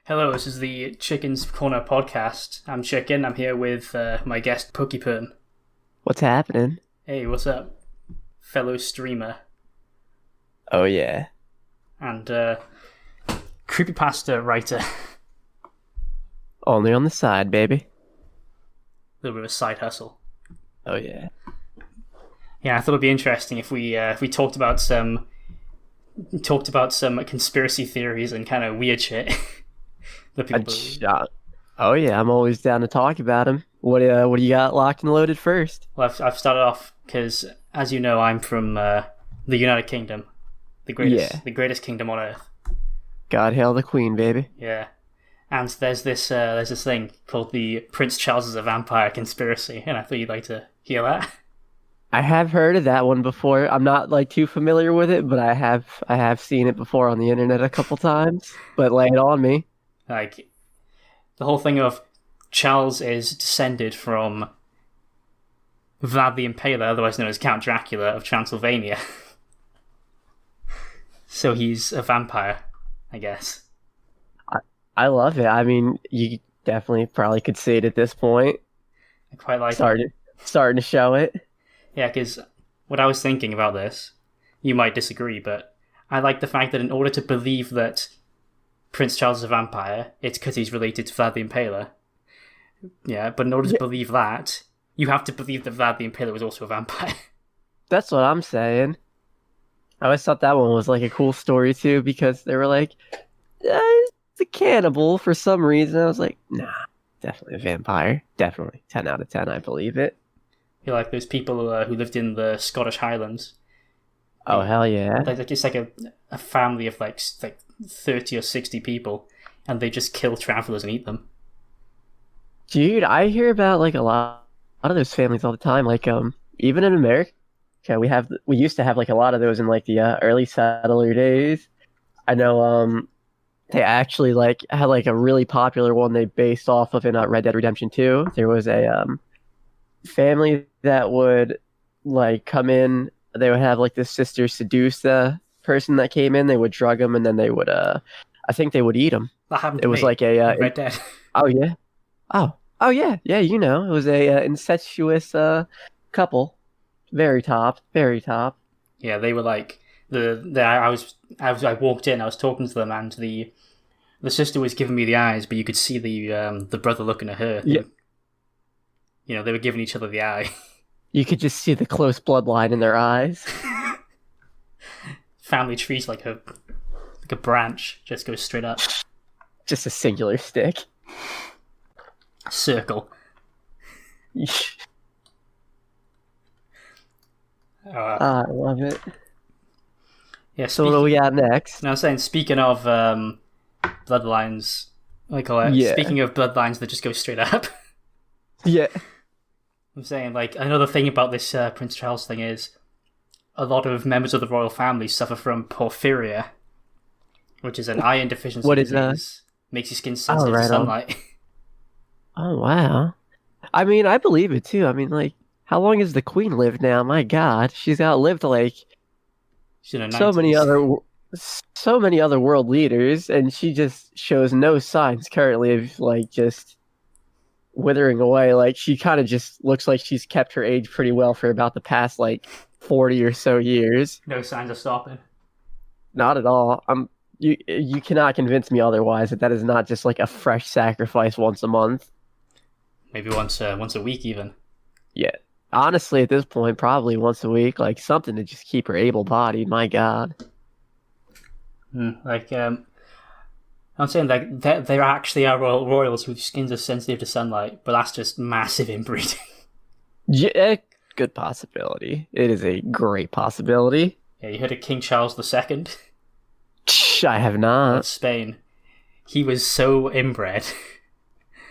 Hello, this is the Chicken's Corner podcast. I'm Chicken. I'm here with my guest Pokepern. What's happening? Hey, what's up, fellow streamer Oh yeah. and creepypasta writer? A Only on the side, baby. little bit of a side hustle. Oh yeah. Yeah, I thought it'd be interesting if we talked about some conspiracy theories and kind of weird shit. The I, people. oh yeah, I'm always down to talk about him. What do you got locked and loaded first? Well, I've started off because, as you know, I'm from the United Kingdom, Yeah. the greatest kingdom on earth. God hail the Queen, baby. Yeah, and there's this thing called the Prince Charles is a Vampire conspiracy, and I thought you'd like to hear that. I have heard of that one before. I'm not like too familiar with it, but I have seen it before on the internet a couple times. But lay it on me. Like the whole thing of Charles is descended from Vlad the Impaler, otherwise known as Count Dracula of Transylvania. So he's a vampire, I guess. I love it. I mean, you definitely probably could see it at this point. I quite like it. Starting to show it. Yeah, because what I was thinking about this, you might disagree, but I like the fact that in order to believe that Prince Charles is a vampire, it's because he's related to Vlad the Impaler. Yeah, but in order to Yeah. believe that, you have to believe that Vlad the Impaler was also a vampire. That's what I'm saying. I always thought that one was like a cool story too because they were like, it's a cannibal for some reason. I was like, nah, definitely a vampire. Definitely. 10 out of 10, I believe it. You're like those people who lived in the Scottish Highlands. Oh, hell yeah. It's like a family of like 30 or 60 people, and they just kill travelers and eat them. Dude, I hear about like a lot of those families all the time. Like, even in America, we used to have like a lot of those in like the early settler days. I know, they actually like had like a really popular one they based off of in Red Dead Redemption 2. There was a family that would like come in. They would have like the sister seduce the person that came in. They would drug them and then they would I think they would eat them. That happened It to was me. like in Red Dead. oh yeah, oh yeah, yeah. It was a incestuous couple. Very top, very top. Yeah, they were like I walked in. I was talking to them, and the sister was giving me the eyes, but you could see the brother looking at her. Yeah, They were giving each other the eye. you could just see the close bloodline in their eyes. Family trees like a branch, just goes straight up. Just a singular stick. Circle. I love it. Yeah. So what do we got next? Now I'm saying, speaking of bloodlines, what do I call it? Yeah, Speaking of bloodlines that just go straight up. yeah. I'm saying, like, another thing about this Prince Charles thing is a lot of members of the royal family suffer from porphyria, which is an iron deficiency What is that? disease. Makes your skin Oh, sensitive to right on. sunlight. Oh wow. I mean, I believe it too. I mean, like, how long has the Queen lived now? My God, she's outlived like She's in her so many 90s. so many other world leaders, and she just shows no signs currently of like just withering away. Like she kind of just looks like she's kept her age pretty well for about the past like 40 or so years. No signs of stopping. Not at all. You cannot convince me otherwise that that is not just like a fresh sacrifice once a month. Maybe once a week, even. Yeah. Honestly, at this point, probably once a week, like something to just keep her able-bodied. My God. Like, I'm saying like there actually are royals whose skins are sensitive to sunlight, but that's just massive inbreeding. Yeah, good possibility. It is a great possibility. Yeah, you heard of King Charles II I have of not. Spain? He was so inbred.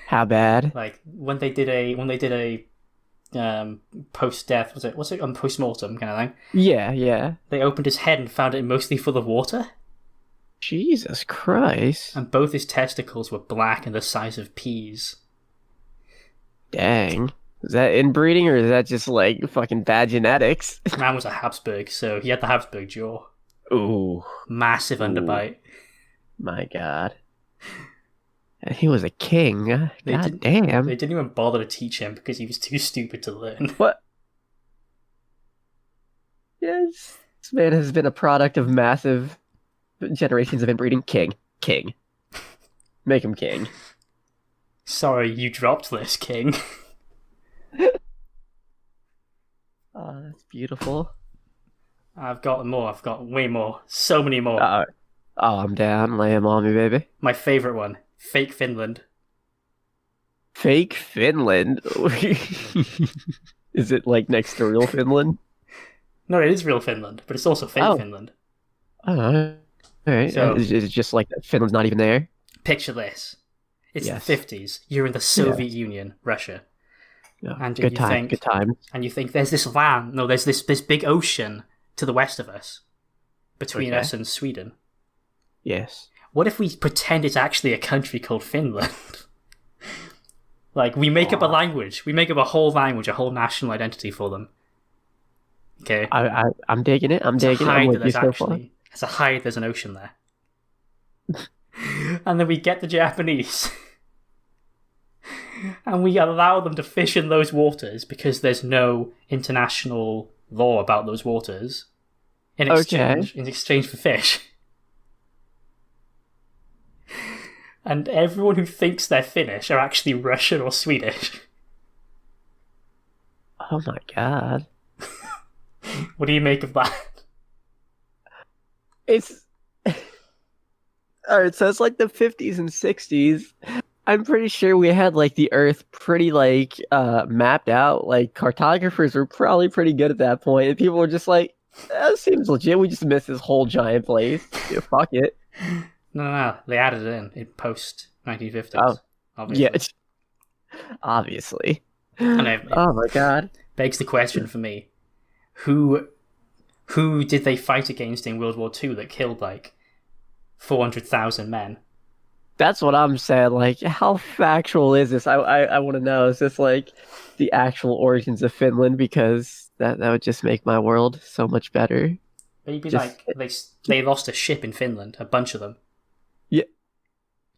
How bad? Like when they did a post death, was it post mortem kind of thing? Yeah, yeah. They opened his head and found it mostly full of water, Jesus Christ. and both his testicles were black and the size of peas. Dang. Is that inbreeding or is that just like fucking bad genetics? This man was a Habsburg, so he had the Habsburg jaw. Ooh, Massive Ooh. underbite. My God. And he was a king. They God didn't. damn. They didn't even bother to teach him because he was too stupid to learn. What? Yes. This man has been a product of massive generations of inbreeding. King. King. Make him king. Sorry, you dropped this, king. Oh, that's beautiful. I've got more. I've got way more. So many more. Oh, I'm down. Lay him on me, baby. My favourite one. Fake Finland. Fake Finland? Is it like next to real Finland? No, it is real Finland, but it's also fake Finland. Oh, alright. So, is it just like Finland's not even there? Picture this. It's Yes. the 50s. You're in the Soviet Union, Russia. Yeah. And Good time. Good time. And you think there's this land, no, there's this big ocean to the west of us, between us and Sweden. Yes. What if we pretend it's actually a country called Finland? Like, we make up a language. We make up a whole language, a whole national identity for them. Okay? I'm digging it. I'm digging it. I'm with you so far. As a hide, there's an ocean there. And then we get the Japanese. And we allow them to fish in those waters because there's no international law about those waters in exchange for fish. And everyone who thinks they're Finnish are actually Russian or Swedish. Oh my god. What do you make of that? It's alright, so it's like the 50s and 60s. I'm pretty sure we had like the Earth pretty like mapped out. Like cartographers were probably pretty good at that point, and people were just like, "That seems legit. We just missed this whole giant place. Yeah, fuck it." No. They added it in post 1950s. Oh, obviously. yeah, obviously. And oh my god. Begs the question for me: Who did they fight against in World War II that killed like 400,000 men? That's what I'm saying. Like, how factual is this? I want to know. Is this like the actual origins of Finland? Because that would just make my world so much better. Maybe like they lost a ship in Finland, a bunch of them. Yeah.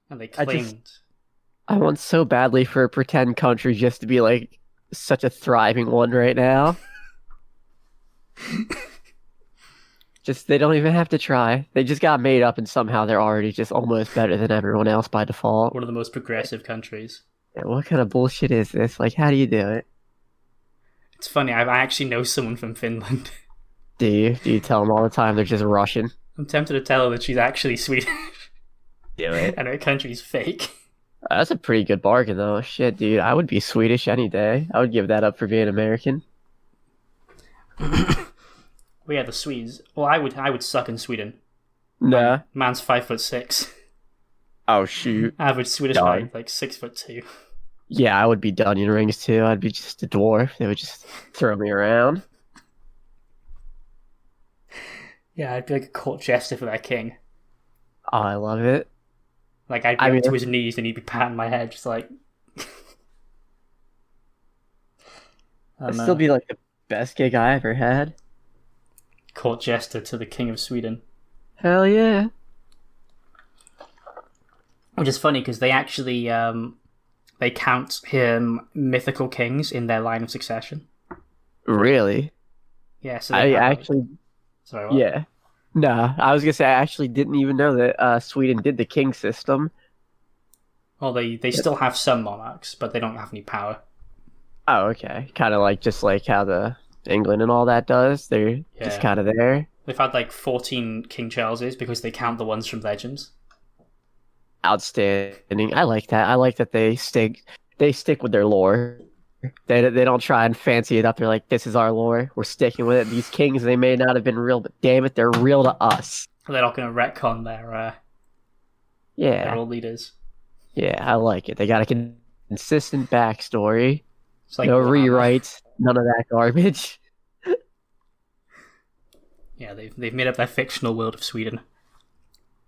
And they claimed. I want so badly for a pretend country just to be like such a thriving one right now. Just, they don't even have to try. They just got made up and somehow they're already just almost better than everyone else by default. One of the most progressive countries. Yeah, what kind of bullshit is this? Like, how do you do it? It's funny, I actually know someone from Finland. Do you? Do you tell them all the time they're just Russian? I'm tempted to tell her that she's actually Swedish. Do it. And her country's fake. That's a pretty good bargain, though. Shit, dude. I would be Swedish any day. I would give that up for being American. Well, yeah, the Swedes. Well, I would suck in Sweden. Nah. Man's 5'6". Oh shoot. Average Swedish height, like 6'2". Yeah, I would be Dunyan rings too. I'd be just a dwarf. They would just throw me around. Yeah, I'd be like a court jester for their king. Oh, I love it. Like, I'd be up to his knees and he'd be patting my head, just like... It'd still be like the best gig I ever had. Court jester to the King of Sweden. Hell yeah. Which is funny because they actually they count him mythical kings in their line of succession. Really? Yeah. So I actually. Sorry. What? Yeah. No, I was gonna say I actually didn't even know that Sweden did the king system. Well, they still have some monarchs, but they don't have any power. Oh, okay. Kind of like just like how the England and all that does. They're just kind of there. They've had like 14 King Charleses because they count the ones from Legends. Outstanding. I like that. I like that they stick with their lore. They don't try and fancy it up. They're like, this is our lore. We're sticking with it. These kings, they may not have been real, but damn it, they're real to us. They're not going to retcon their old leaders. Yeah, I like it. They got a consistent backstory. It's like no rewrites. None of that garbage. Yeah, they've made up their fictional world of Sweden.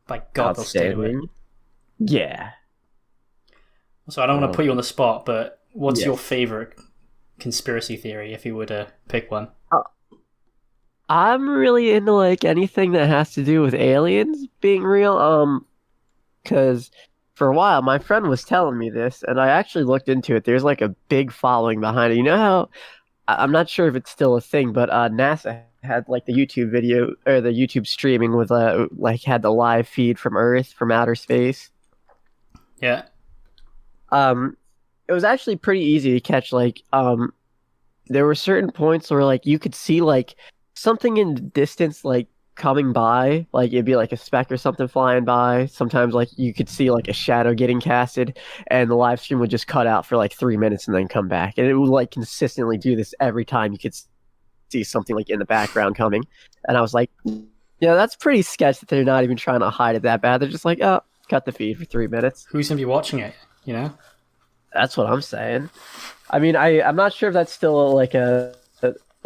By God, they'll stay to it. Yeah. So I don't want to put you on the spot, but what's your favorite conspiracy theory if you were to pick one? I'm really into like anything that has to do with aliens being real. Because for a while, my friend was telling me this, and I actually looked into it. There's like a big following behind it. You know how I'm not sure if it's still a thing, but NASA had like the YouTube video or the YouTube streaming with like had the live feed from Earth from outer space. Yeah. It was actually pretty easy to catch. Like there were certain points where like you could see like something in the distance like coming by, like it'd be like a speck or something flying by. Sometimes like you could see like a shadow getting casted, and the live stream would just cut out for like 3 minutes and then come back, and it would like consistently do this every time you could see something like in the background coming. And I was like, yeah, that's pretty sketch that they're not even trying to hide it that bad. They're just like, oh, cut the feed for 3 minutes. Who's gonna be watching it? You know. That's what I'm saying. I mean, I'm not sure if that's still like a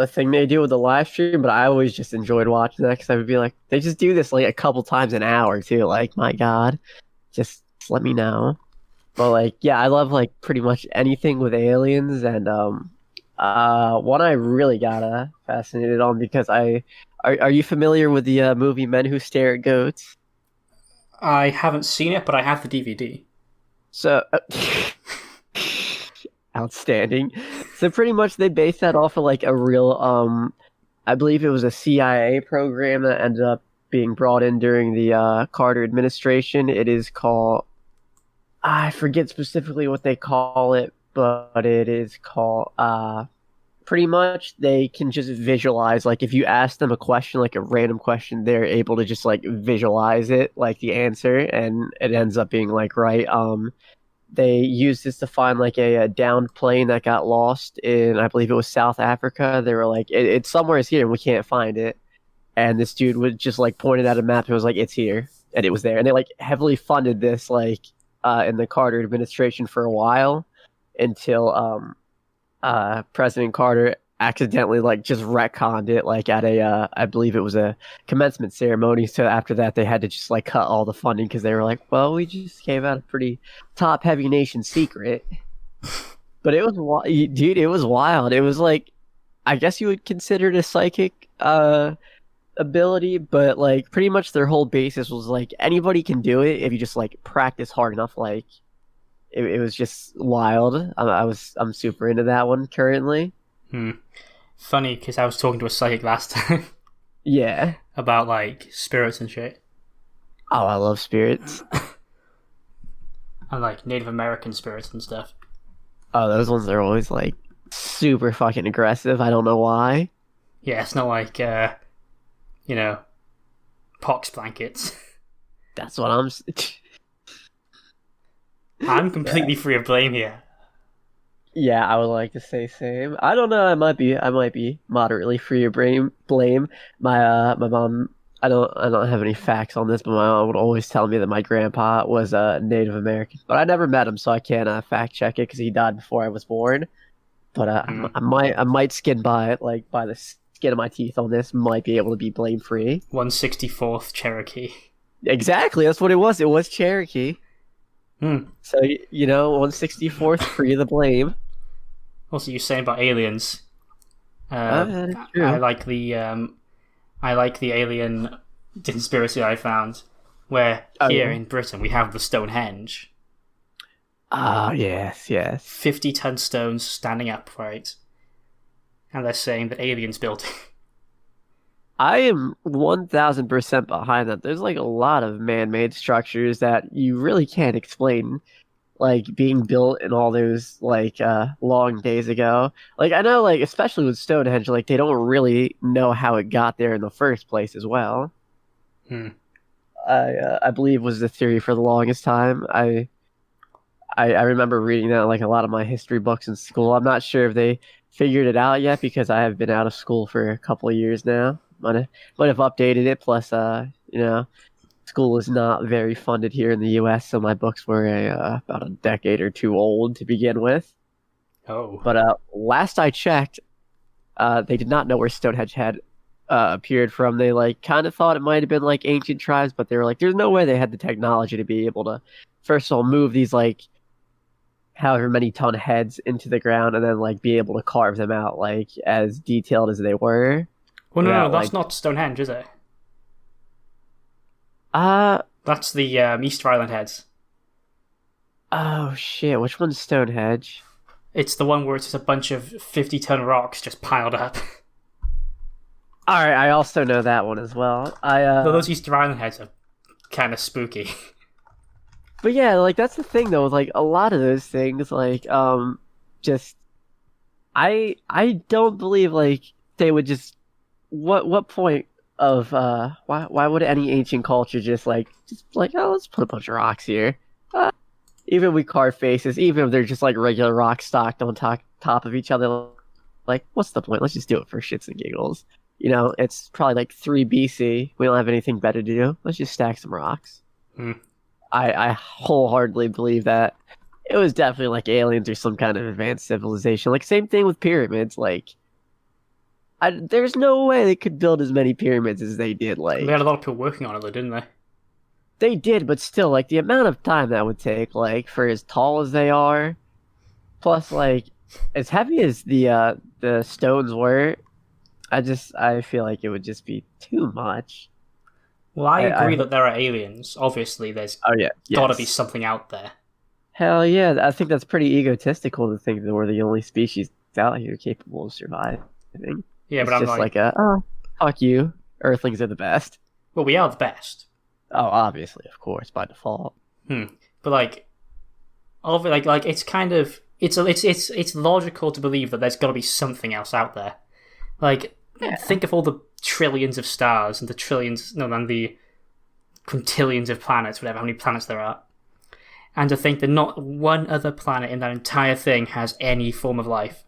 thing they do with the live stream, but I always just enjoyed watching that because I would be like, they just do this like a couple times an hour too. Like, my God, just let me know. But like, yeah, I love like pretty much anything with aliens, and one I really got fascinated on because are you familiar with the movie Men Who Stare at Goats? I haven't seen it, but I have the DVD. So. Outstanding. So pretty much they based that off of like a real I believe it was a CIA program that ended up being brought in during the Carter administration. It is called, I forget specifically what they call it, but it is called pretty much they can just visualize, like if you ask them a question, like a random question, they're able to just like visualize it, like the answer, and it ends up being like right. They used this to find like a downed plane that got lost in, I believe it was South Africa. They were like, it's somewhere here and we can't find it. And this dude would just like pointed at a map and was like, it's here. And it was there. And they like heavily funded this like in the Carter administration for a while until President Carter accidentally like just retconned it like at a I believe it was a commencement ceremony. So after that they had to just like cut all the funding because they were like, well, we just gave out a pretty top heavy nation secret. But it was dude, it was wild. It was like, I guess you would consider it a psychic ability, but like pretty much their whole basis was like anybody can do it if you just like practice hard enough. Like it was just wild. I'm super into that one currently. Funny, because I was talking to a psychic last time. Yeah. About like spirits and shit. Oh, I love spirits. And like Native American spirits and stuff. Oh, those ones are always like super fucking aggressive. I don't know why. Yeah, it's not like you know, pox blankets. That's what I'm. I'm completely free of blame here. Yeah, I would like to say same. I don't know. I might be moderately free of blame. My mom. I don't have any facts on this, but my mom would always tell me that my grandpa was a Native American, but I never met him, so I can't fact check it because he died before I was born. But I might skin by it, like by the skin of my teeth on this. Might be able to be blame free. 164th Cherokee. Exactly, that's what it was. It was Cherokee. So, you know, 164th, free of the blame. Also, you're saying about aliens. That is true. I like the alien conspiracy I found, where here in Britain we have the Stonehenge. Ah, yes. 50-ton stones standing upright. And they're saying that aliens built it. I am 1000% behind that. There's like a lot of man-made structures that you really can't explain, like being built in all those like long days ago. Like I know, like especially with Stonehenge, like they don't really know how it got there in the first place as well. I believe was the theory for the longest time. I remember reading that in like a lot of my history books in school. I'm not sure if they figured it out yet because I have been out of school for a couple of years now. Might have updated it. Plus, you know, school is not very funded here in the U.S., so my books were about a decade or two old to begin with. Oh. But last I checked, they did not know where Stonehenge had appeared from. They like kind of thought it might have been like ancient tribes, but they were like, there's no way they had the technology to be able to, first of all, move these like however many ton heads into the ground and then like be able to carve them out like as detailed as they were. Well, no, that's not Stonehenge, is it? That's the Easter Island heads. Oh shit! Which one's Stonehenge? It's the one where it's just a bunch of 50-ton rocks just piled up. All right, I also know that one as well. Though those Easter Island heads are kind of spooky. But yeah, like that's the thing though. Like a lot of those things, just I don't believe like they would just. What point of why would any ancient culture just like oh let's put a bunch of rocks here. Even we carve faces, even if they're just like regular rocks stocked on top of each other, like what's the point? Let's just do it for shits and giggles. You know, it's probably like 3 BC. We don't have anything better to do. Let's just stack some rocks. Hmm. I wholeheartedly believe that it was definitely like aliens or some kind of advanced civilization. Like same thing with pyramids. Like, there's no way they could build as many pyramids as they did. They Like had a lot of people working on it, though, didn't they? they did, but still, like the amount of time that would take, like for as tall as they are, plus like as heavy as the stones were, I feel like it would just be too much. Well, I agree I that there are aliens. Obviously, there's oh yeah, gotta be yes. something out there. Hell yeah, I think that's pretty egotistical to think that we're the only species out here capable of surviving. Yeah, It's but I'm just like, like oh, fuck you. Earthlings are the best. well, we are the best. Oh, obviously, of course, by default. But like, like it's kind of it's logical to believe that there's got to be something else out there. Like, Yeah. think of all the trillions of stars and the trillions, no, and the quintillions of planets, whatever, how many planets there are, and to think that not one other planet in that entire thing has any form of life.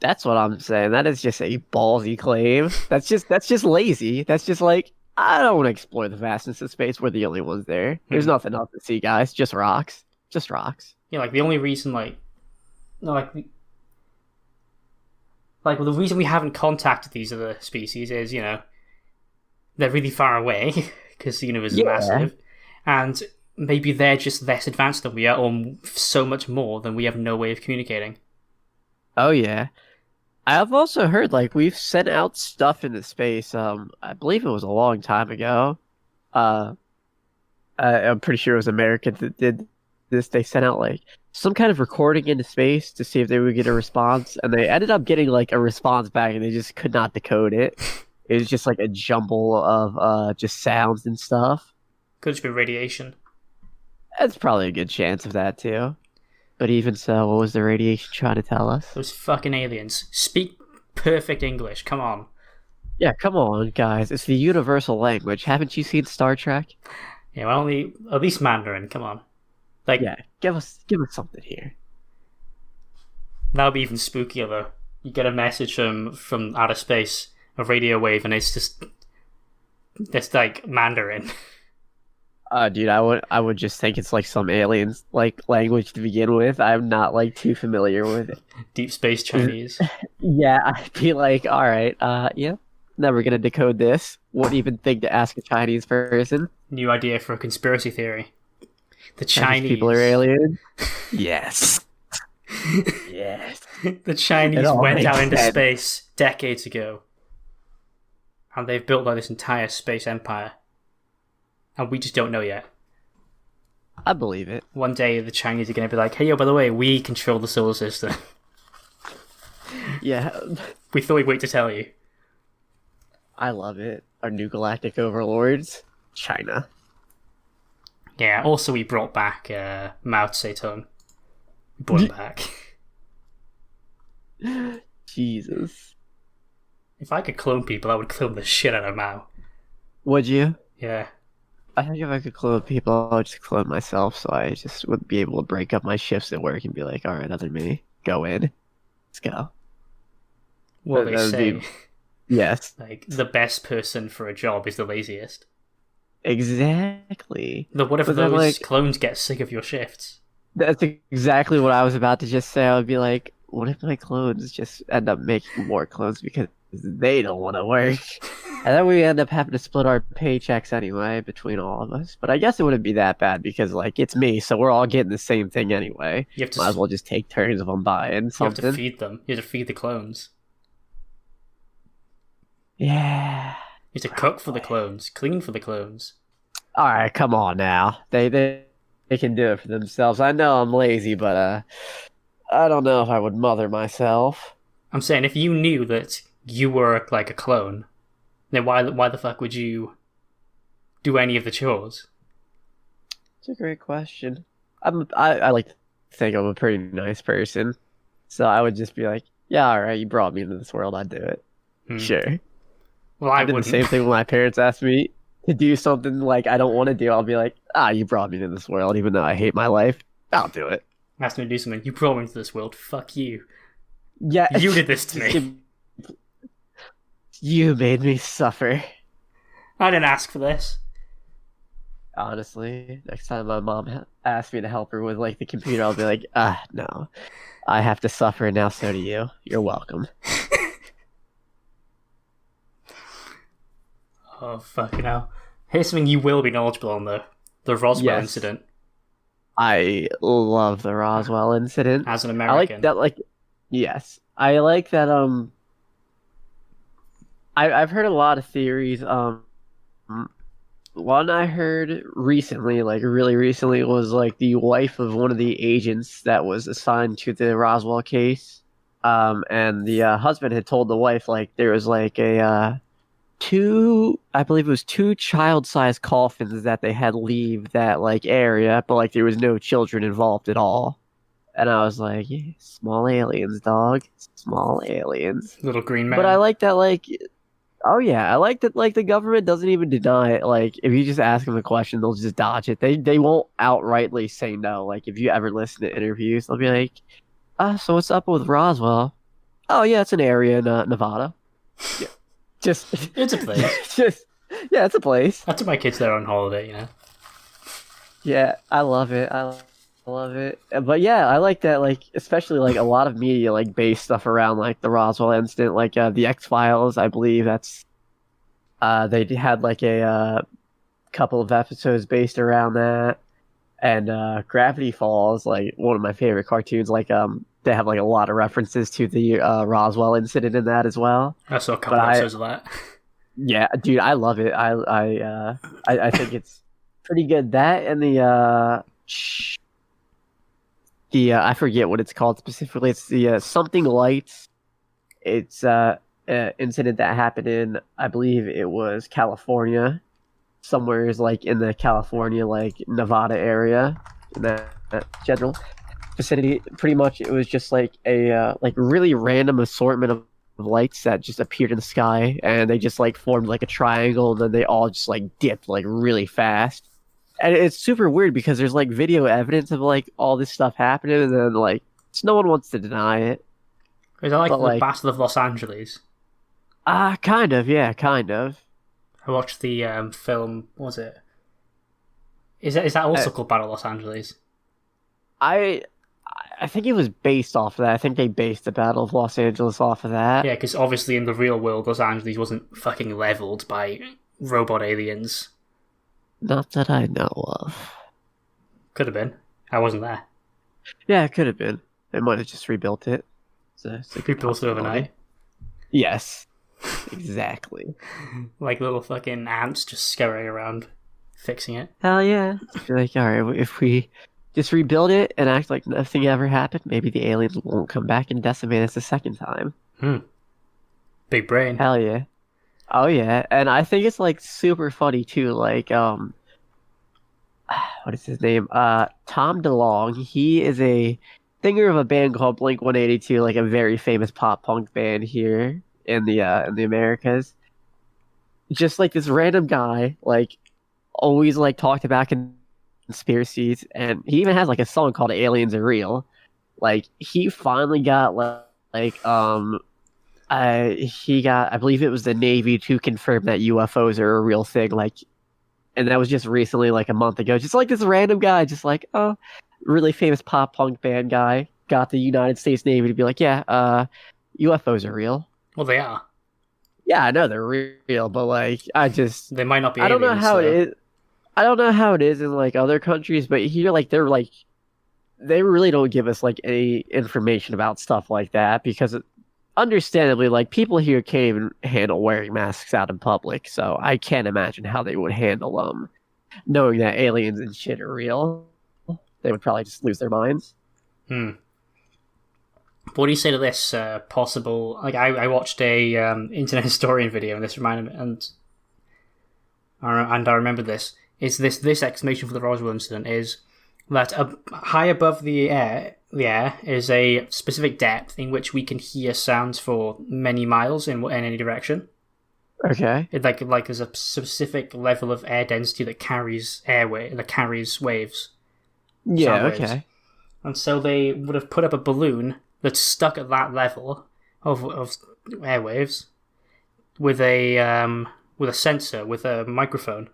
That's what I'm saying. That is just a ballsy claim. That's just lazy. That's just like I don't want to explore the vastness of space. We're the only ones there. There's nothing else to see, guys. Just rocks. Just rocks. Yeah, like the only reason, no, well, the reason we haven't contacted these other species is, they're really far away because the universe is massive, and maybe they're just less advanced than we are, or so much more than we have no way of communicating. Oh yeah. I've also heard like we've sent out stuff into space. I believe it was a long time ago. Uh, I'm pretty sure it was Americans that did this. They sent out like some kind of recording into space to see if they would get a response, and they ended up getting like a response back, and they just could not decode it. It was just like a jumble of just sounds and stuff. Could just be radiation. That's probably a good chance of that too. But even so, what was the radiation trying to tell us? Those fucking aliens speak perfect English. Come on. Yeah, come on, guys. It's the universal language. Haven't you seen Star Trek? Yeah, well, at least Mandarin. Come on. Like, Yeah, give us something here. that would be even spookier though. You get a message from outer space, a radio wave, and it's like Mandarin. Dude, I would just think it's like some aliens like language to begin with. I'm not like too familiar with it. Deep space Chinese. Yeah, I'd be like, all right, yeah, never gonna decode this. Wouldn't even think to ask a Chinese person. New idea for a conspiracy theory. The Chinese people are aliens. Yes. Yes. The Chinese It all went makes out into sense. space decades ago, and they've built like this entire space empire, and we just don't know yet. I believe it. One day the Chinese are going to be like, "Hey, yo, by the way, we control the solar system." Yeah, We thought we'd wait to tell you. I love it. Our new galactic overlords, China. Yeah. Also, we brought back Mao Zedong. We brought him back. Jesus. If I could clone people, I would clone the shit out of Mao. Would you? Yeah. I think if I could clone people, I would just clone myself, so I just wouldn't be able to break up my shifts at work and be like, all right, other me, go in. Let's go. Well, That they would say be- Yes, like the best person for a job is the laziest. exactly. But what if But then, those like- clones get sick of your shifts? That's exactly what I was about to just say. I would be like, what if my clones just end up making more clones because they don't want to work? And then we end up having to split our paychecks anyway between all of us. But I guess it wouldn't be that bad because, like, it's me, so we're all getting the same thing anyway. You have to, Might as well just take turns if I'm buying you have something. to feed them. You have to feed the clones. Yeah. You have to cook for the clones, clean for the clones. All right, come on now. They they can do it for themselves. I know I'm lazy, but I don't know if I would mother myself. I'm saying if you knew that you were like a clone, then why the fuck would you do any of the chores? It's a great question. I like to think I'm a pretty nice person, so I would just be like, yeah, all right, you brought me into this world, I'd do it. Hmm. Sure. Well, I I did the wouldn't. same thing when my parents asked me to do something like I don't want to do. I'll be like, you brought me into this world, even though I hate my life. I'll do it. Asked me to do something. You brought me into this world. Fuck you. Yeah, You did this to just me. you made me suffer. I didn't ask for this. Honestly, next time my mom asks me to help her with like the computer, I'll be like, no, I have to suffer, and now so do you. You're welcome. Oh, fucking hell. Here's something you will be knowledgeable on, though. The Roswell Yes. incident. I love the Roswell incident. As an I American. like that, like, yes. I like that, I've heard a lot of theories. One I heard recently, like really recently, was like the wife of one of the agents that was assigned to the Roswell case. And the husband had told the wife like there was like a I believe it was two child-sized coffins that they had leave that like area, but like there was no children involved at all. And I was like, yeah, small aliens, dog, small aliens. Little green man. But I like that, like, oh yeah, I like that, like the government doesn't even deny it. Like, if you just ask them a question, they'll just dodge it. They won't outrightly say no. Like, if you ever listen to interviews, they'll be like, so what's up with Roswell? Oh yeah, it's an area in Nevada. Yeah, just It's a place. just yeah, it's a place. I took my kids there on holiday, you know. Yeah, I love it. I love it. But yeah, I like that. Like, especially like a lot of media like base stuff around like the Roswell incident, like the X-Files. I believe that's they had like a couple of episodes based around that, and Gravity Falls, like one of my favorite cartoons. Like they have like a lot of references to the Roswell incident in that as well. I saw a couple But episodes of that. yeah, dude, I love it. I think it's pretty good. That and the I forget what it's called specifically. It's the something lights. It's incident that happened in, I believe it was California, somewhere is like in the California like Nevada area, in that general vicinity. Pretty much, it was just like a like really random assortment of lights that just appeared in the sky, and they just like formed like a triangle, and then they all just like dipped like really fast. And it's super weird because there's like video evidence of like all this stuff happening, and then like no one wants to deny it. Is that like But, the like- Battle of Los Angeles? Kind of, yeah, kind of. I watched the film. What was it? Is that also called Battle of Los Angeles? I think it was based off of that. I think they based the Battle of Los Angeles off of that. Yeah, because obviously in the real world, Los Angeles wasn't fucking leveled by robot aliens. Not that I know of. Could have been. I wasn't there. Yeah, it could have been. They might have just rebuilt it. It's a good People through possibility. overnight. Yes, exactly. Like little fucking ants just scurrying around, fixing it. Hell yeah. You're like, all right, if we just rebuild it and act like nothing ever happened, maybe the aliens won't come back and decimate us a second time. Big brain. Hell yeah. Oh yeah, and I think it's like super funny too. Like, what is his name? Tom DeLonge. He is a singer of a band called Blink 182, like a very famous pop punk band here in the Americas. Just like this random guy, like always like talked about conspiracies, and he even has like a song called "Aliens Are Real." Like he finally got he got, I believe it was the Navy to confirm that UFOs are a real thing. Like, and that was just recently, like a month ago. Just like this random guy, just like, oh, really famous pop punk band guy got the United States Navy to be like, yeah, UFOs are real. Well, they are. Yeah, I know they're real, but like, They might not be. I don't know aliens, how though. it is. I don't know how it is in like other countries, but here, like, they really don't give us like any information about stuff like that because understandably, like people here can't even handle wearing masks out in public, so I can't imagine how they would handle knowing that aliens and shit are real. they would probably just lose their minds. What do you say to this possible? Like, I watched a internet historian video, and this reminded me, and I remember this. Is this explanation for the Roswell incident is that high above the air is a specific depth in which we can hear sounds for many miles in any direction. Okay. Like there's a specific level of air density that carries waves. Yeah. Sound waves. Okay. And so they would have put up a balloon that's stuck at that level of airwaves with a sensor, with a microphone,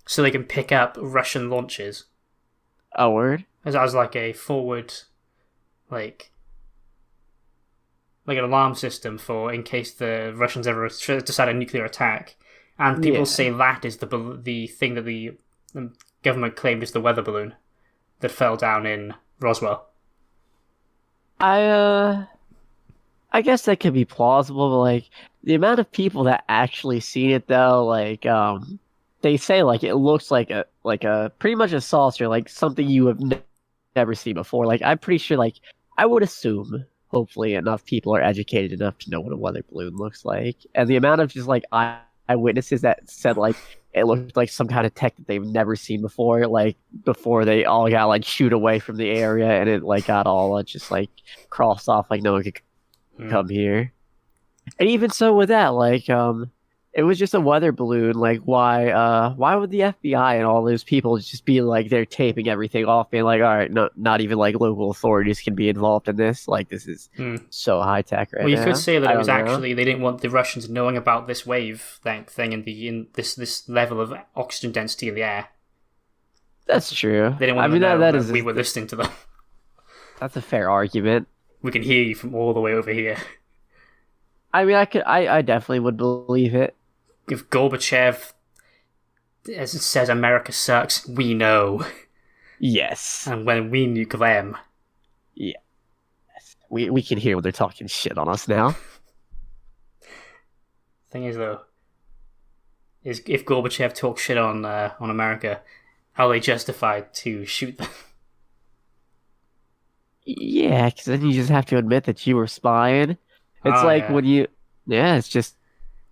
so they can pick up Russian launches. A word? As like a forward, like an alarm system for in case the Russians ever decide a nuclear attack. And people say that is the thing that the government claimed is the weather balloon that fell down in Roswell. I guess that could be plausible, but like the amount of people that actually seen it though, like they say like it looks like a pretty much a saucer, like something you have never seen before. Like I'm pretty sure, like I would assume, hopefully enough people are educated enough to know what a weather balloon looks like, and the amount of just like eyewitnesses that said like it looked like some kind of tech that they've never seen before, like before they all got like shooed away from the area and it like got all just like crossed off like no one could come here. And even so with that, like it was just a weather balloon. Like why would the FBI and all those people just be like they're taping everything off, being like, all right, no, not even like local authorities can be involved in this. Like this is so high tech right now. Well, you could say that it was actually they didn't want the Russians knowing about this wave thing in this level of oxygen density in the air. That's true. They didn't want to know that we were listening to them. That's a fair argument. We can hear you from all the way over here. I mean, I definitely would believe it. If Gorbachev, as it says, America sucks, we know. Yes. And when we nuke them. Yeah. We can hear when they're talking shit on us now. Thing is, though, is if Gorbachev talks shit on America, how are they justified to shoot them? Yeah, because then you just have to admit that you were spying. It's when you... Yeah, it's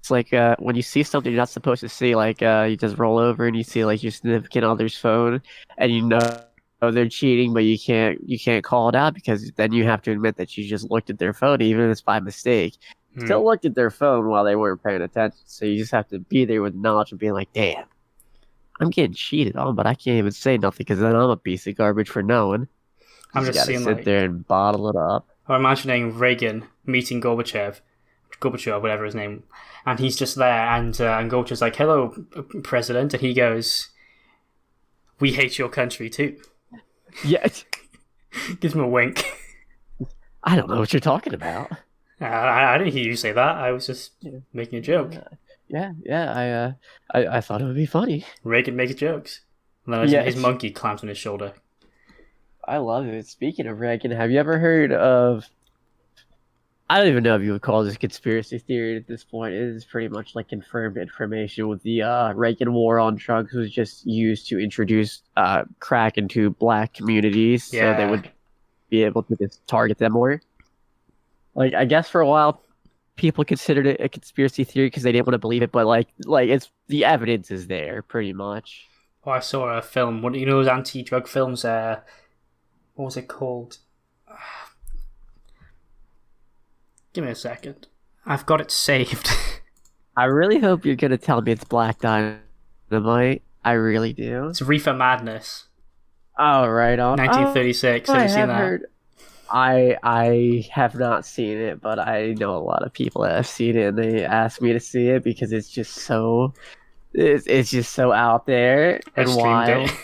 like when you see something you're not supposed to see, like you just roll over and you see like your significant other's phone, and you know they're cheating, but you can't call it out because then you have to admit that you just looked at their phone, even if it's by mistake. Still looked at their phone while they weren't paying attention, so you just have to be there with knowledge of being like, damn, I'm getting cheated on, but I can't even say nothing because then I'm a piece of garbage for knowing. I'm just gotta sit there and bottle it up. I'm imagining Reagan meeting Gorbachev, whatever his name, and he's just there, and Gorbachev's like, "Hello, President," and he goes, "We hate your country too." Yeah, gives him a wink. I don't know what you're talking about. I didn't hear you say that. I was just making a joke. I thought it would be funny. Reagan makes jokes, and then his monkey clamps on his shoulder. I love it. Speaking of Reagan, have you ever heard of... I don't even know if you would call this conspiracy theory at this point. It is pretty much like confirmed information with the Reagan war on drugs was just used to introduce crack into black communities so they would be able to just target them more. Like, I guess for a while, people considered it a conspiracy theory because they didn't want to believe it, but like it's the evidence is there, pretty much. Oh, I saw a film. What, you know those anti-drug films? What was it called? Give me a second. I've got it saved. I really hope you're going to tell me it's Black Dynamite. I really do. It's Reefer Madness. Oh, right on. 1936. Have you seen that? I have not seen it, but I know a lot of people that have seen it, and they ask me to see it because it's just so... It's just so out there and wild. It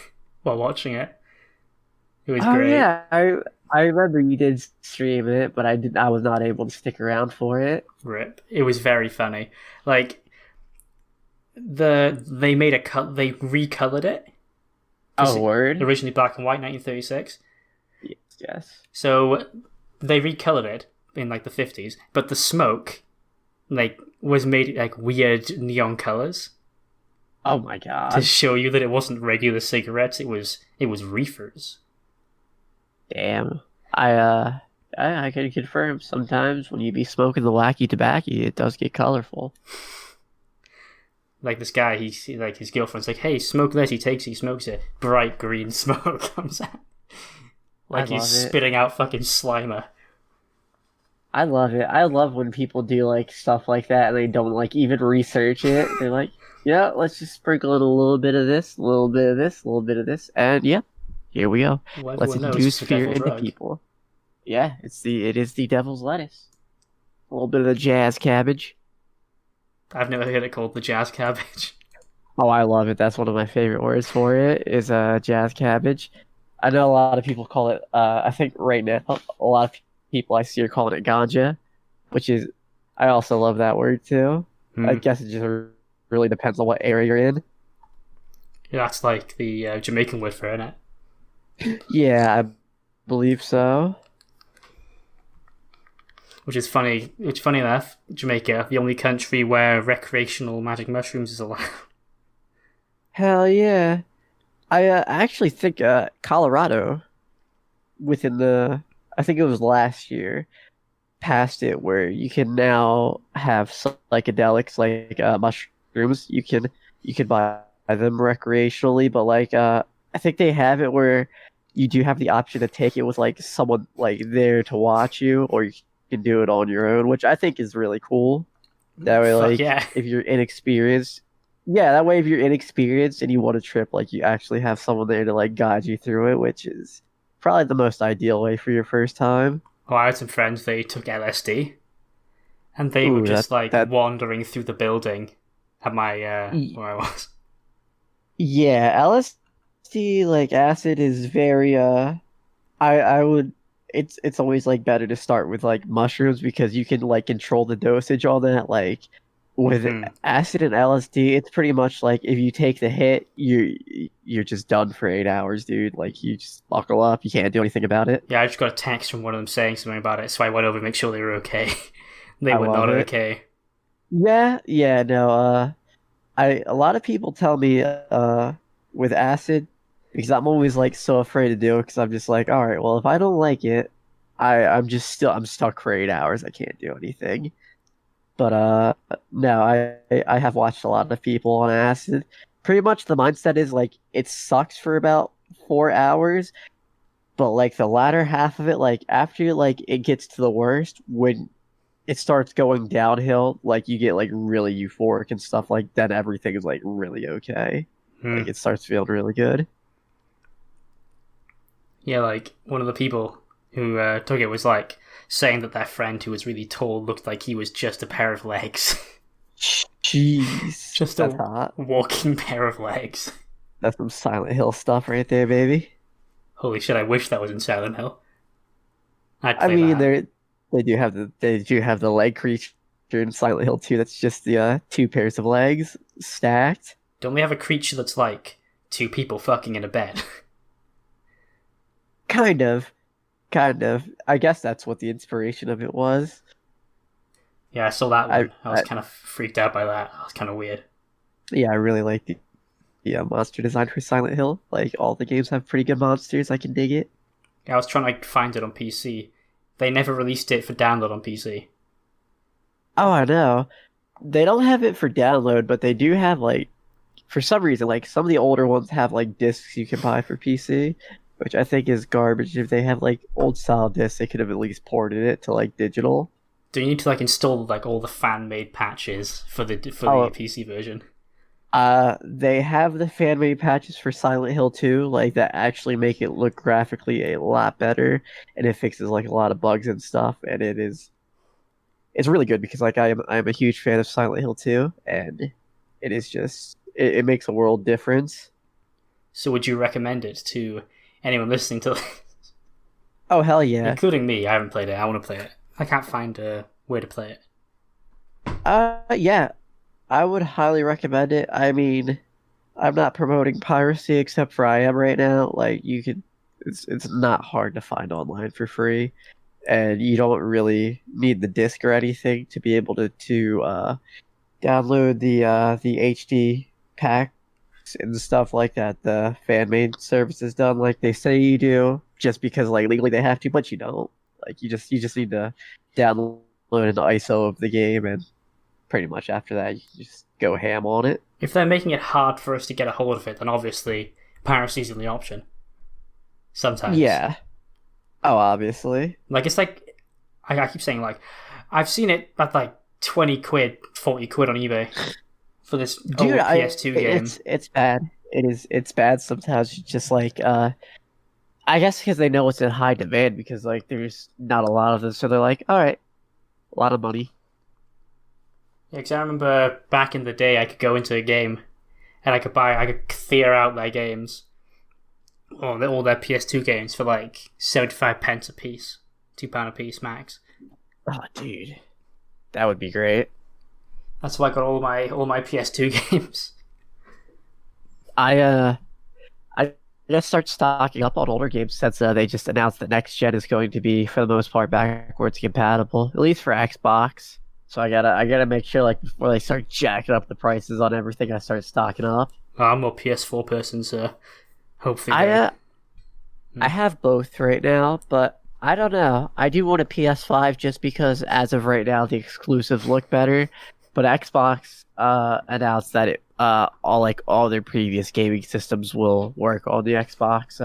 while watching it. It was great. Yeah, I remember you did stream it, but I was not able to stick around for it. Rip. It was very funny. Like they recolored it. Oh, word. Originally black and white, 1936. Yes. So they recolored it in like the 50s, but the smoke like was made like weird neon colors. Oh my god. To show you that it wasn't regular cigarettes, it was reefers. Damn. I can confirm sometimes when you be smoking the wacky tobacco, it does get colorful. Like this guy, he's like his girlfriend's like, "Hey, smoke this." He takes it, he smokes it. Bright green smoke comes out, I like he's love it. spitting out fucking Slimer. I love it. I love when people do like stuff like that and they don't like even research it. They're like, yeah, let's just sprinkle in a little bit of this, a little bit of this, a little bit of this, and yeah, here we go. Well, Let's everyone knows it's induce the fear devil into drug. people. Yeah, it is the devil's lettuce. A little bit of the jazz cabbage. I've never heard it called the jazz cabbage. Oh, I love it. That's one of my favorite words for it is jazz cabbage. I know a lot of people call it I think right now a lot of people I see are calling it ganja, which is I also love that word too. I Hmm. guess it just really depends on what area you're in. That's like the Jamaican word for it, isn't it? Yeah, I believe so. Which is funny. It's funny enough, Jamaica, the only country where recreational magic mushrooms is allowed. Hell yeah. I actually think Colorado within the I think it was last year passed it where you can now have psychedelics like mushrooms. You can buy them recreationally, but like I think they have it where you do have the option to take it with like someone like there to watch you, or you can do it on your own, which I think is really cool. That way, Fuck like yeah. if you're inexperienced, yeah, that way if you're inexperienced and you want to trip, like you actually have someone there to like guide you through it, which is probably the most ideal way for your first time. Well, I had some friends, they took LSD, and they were Ooh, just like that wandering through the building at my, y- where I was. yeah, LSD like acid is very I would it's always like better to start with like mushrooms because you can like control the dosage on that. Like with Hmm. acid and LSD, it's pretty much like if you take the hit, you're just done for 8 hours, dude. Like you just buckle up, you can't do anything about it. Yeah, I just got a text from one of them saying something about it, so I went over to make sure they were okay. They I were love not it. okay. Yeah, yeah, no, I a lot of people tell me with acid because I'm always like so afraid to do it because I'm just like, all right, well if I don't like it, I'm stuck for 8 hours. I can't do anything. But no, I have watched a lot of people on acid. Pretty much the mindset is like it sucks for about 4 hours, but like the latter half of it, like after like it gets to the worst, when it starts going downhill, like you get like really euphoric and stuff like then everything is like really okay. Hmm. Like it starts feeling really good. Yeah, like one of the people who took it was like saying that their friend who was really tall looked like he was just a pair of legs. Jeez, Just that's a hot. walking pair of legs. That's some Silent Hill stuff right there, baby. Holy shit, I wish that was in Silent Hill. I'd I play mean, that. they do have the leg creature in Silent Hill 2. That's just the two pairs of legs stacked. Don't we have a creature that's like two people fucking in a bed? Kind of, kind of. I guess that's what the inspiration of it was. Yeah, I saw that I, one. I was I kind of freaked out by that. That was kind of weird. yeah, I really like the monster design for Silent Hill. Like all the games have pretty good monsters. I can dig it. Yeah, I was trying to find it on PC. They never released it for download on PC. Oh, I know. They don't have it for download, but they do have like for some reason like some of the older ones have like discs you can buy for PC, which I think is garbage. If they have like old style discs, they could have at least ported it to like digital. Do you need to like install like all the fan made patches for the Oh, PC version? they have the fan made patches for Silent Hill 2, like that actually make it look graphically a lot better, and it fixes like a lot of bugs and stuff, and it's really good because like I'm a huge fan of Silent Hill 2, and it is just it makes a world difference. So would you recommend it to anyone listening to this? Oh hell yeah. Including me? I haven't played it. I want to play it. I can't find a way to play it. Yeah, I would highly recommend it. I mean, I'm not promoting piracy except for I am right now. Like you could it's not hard to find online for free. And you don't really need the disc or anything to be able to download the HD packs and stuff like that. The fan made service is done like they say you do. just because like legally they have to, but you don't. Like you just need to download an ISO of the game, and pretty much after that you can just go ham on it. If they're making it hard for us to get a hold of it, then obviously piracy is the only option. Sometimes. Yeah. Oh, obviously. Like, it's like, I keep saying, like, I've seen it at like 20 quid, 40 quid on eBay for this Dude, old PS2 game. it's bad. It's bad sometimes. Just like I guess because they know it's in high demand because like there's not a lot of them, so they're like, all right, a lot of money. Yeah, because I remember back in the day, I could go into a game and I could clear out their games, or all their PS2 games for like 75 pence a piece, £2 a piece max. Oh, dude, that would be great. That's why I got all my PS2 games. I just start stocking up on older games since they just announced that next gen is going to be for the most part backwards compatible, at least for Xbox. So I gotta make sure like before they start jacking up the prices on everything, I start stocking up. I'm more PS4 person, so hopefully. I have both right now, but I don't know. I do want a PS5 just because as of right now the exclusives look better. But Xbox announced that all their previous gaming systems will work on the Xbox.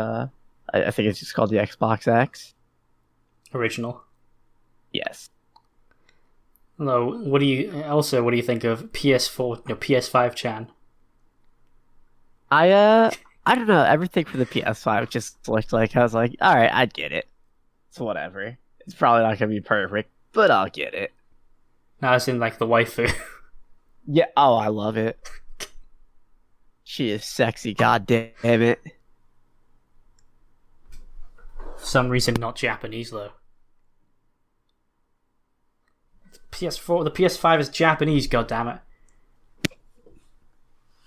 I think it's just called the Xbox X. Original. Yes. Hello. What do you think of PS4? No, PS5 Chan. I don't know. Everything for the PS5 just looked like I was like, all right, I'd get it. It's whatever. It's probably not gonna be perfect, but I'll get it. Now it's in like the waifu. Yeah. Oh, I love it. She is sexy. God damn it. For some reason, not Japanese though. The PS5 is Japanese. God damn it.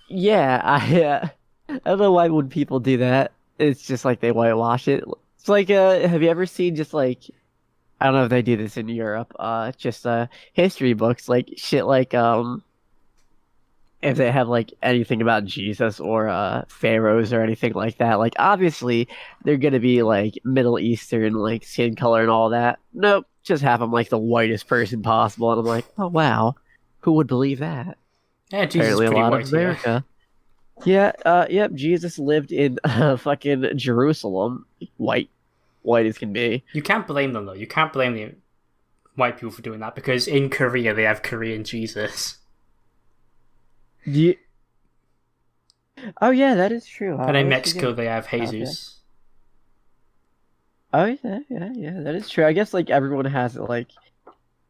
Yeah, I don't know why when people do that. It's just like they whitewash it. It's like have you ever seen just like I don't know if they do this in Europe, just history books like shit like if they have like anything about Jesus or pharaohs or anything like that, like obviously they're gonna be like Middle Eastern like skin color and all that. Nope, just have them like the whitest person possible, and I'm like, oh wow, who would believe that? Yeah, Jesus Apparently is a pretty lot white. of America. Yeah, yep. Jesus lived in fucking Jerusalem, white as can be. You can't blame them though. You can't blame the white people for doing that because in Korea they have Korean Jesus. Yeah. Oh yeah, that is true. And in Mexico they have Jesus. Oh yeah, that is true. I guess like everyone has it like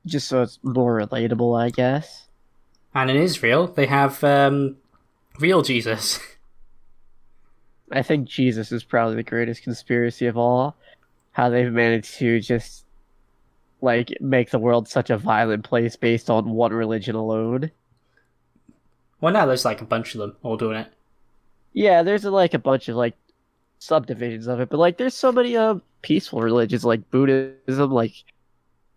just so it's more relatable, I guess. And in Israel they have real Jesus. I think Jesus is probably the greatest conspiracy of all. How they've managed to just like make the world such a violent place based on one religion alone. Well, now there's like a bunch of them all doing it. Yeah, there's like a bunch of like subdivisions of it, but like there's so many peaceful religions like Buddhism, like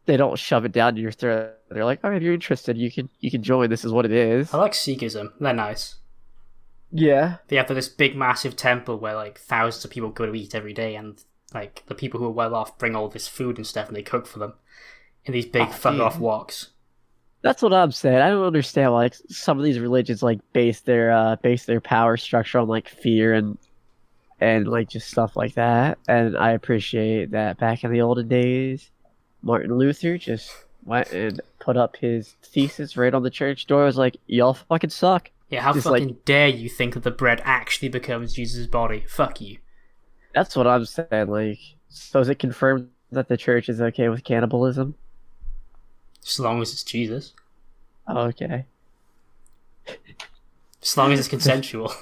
they don't shove it down your throat. They're like, all right, if you're interested, you can join. This is what it is. I like Sikhism. They're nice. Yeah. They have this big, massive temple where like thousands of people go to eat every day, and like the people who are well off bring all this food and stuff, and they cook for them in these big fuck-off walks. That's what I'm saying. I don't understand why like some of these religions like base their power structure on like fear and like just stuff like that. And I appreciate that back in the olden days, Martin Luther just went and put up his thesis right on the church door. It was like, y'all fucking suck. Yeah, how just fucking like, dare you think that the bread actually becomes Jesus' body? Fuck you. That's what I'm saying. Like, so is it confirmed that the church is okay with cannibalism? As long as it's Jesus. Oh, okay. As long as it's consensual.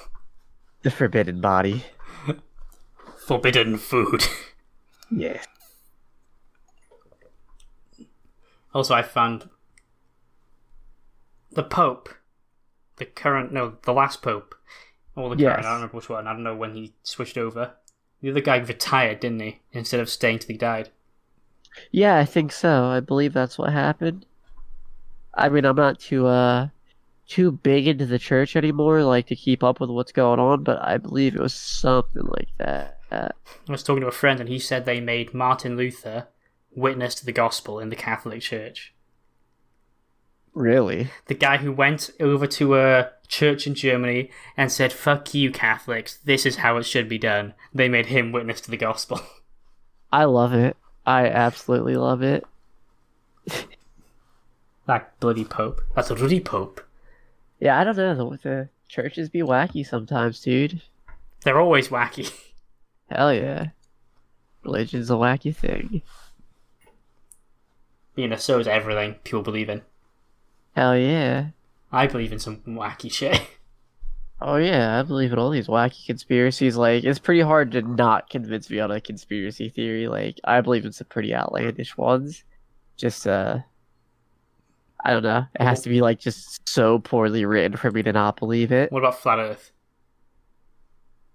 The forbidden body. Forbidden food. Yeah. Also, I found the Pope, the last Pope, or the current, I don't remember which one, I don't know when he switched over. The other guy retired, didn't he? Instead of staying till he died. Yeah, I think so. I believe that's what happened. I mean, I'm not too big into the church anymore, like to keep up with what's going on, but I believe it was something like that. I was talking to a friend and he said they made Martin Luther witness to the gospel in the Catholic Church. Really? The guy who went over to a church in Germany and said, "Fuck you, Catholics, this is how it should be done." They made him witness to the gospel. I love it. I absolutely love it. That bloody Pope. That's a bloody Pope. Yeah, I don't know. The churches be wacky sometimes, dude. They're always wacky. Hell yeah. Religion's a wacky thing. So is everything people believe in. Hell yeah. I believe in some wacky shit. Oh yeah, I believe in all these wacky conspiracies. Like, it's pretty hard to not convince me on a conspiracy theory. Like, I believe in some pretty outlandish ones. Just, I don't know. It has to be, like, just so poorly written for me to not believe it. What about Flat Earth?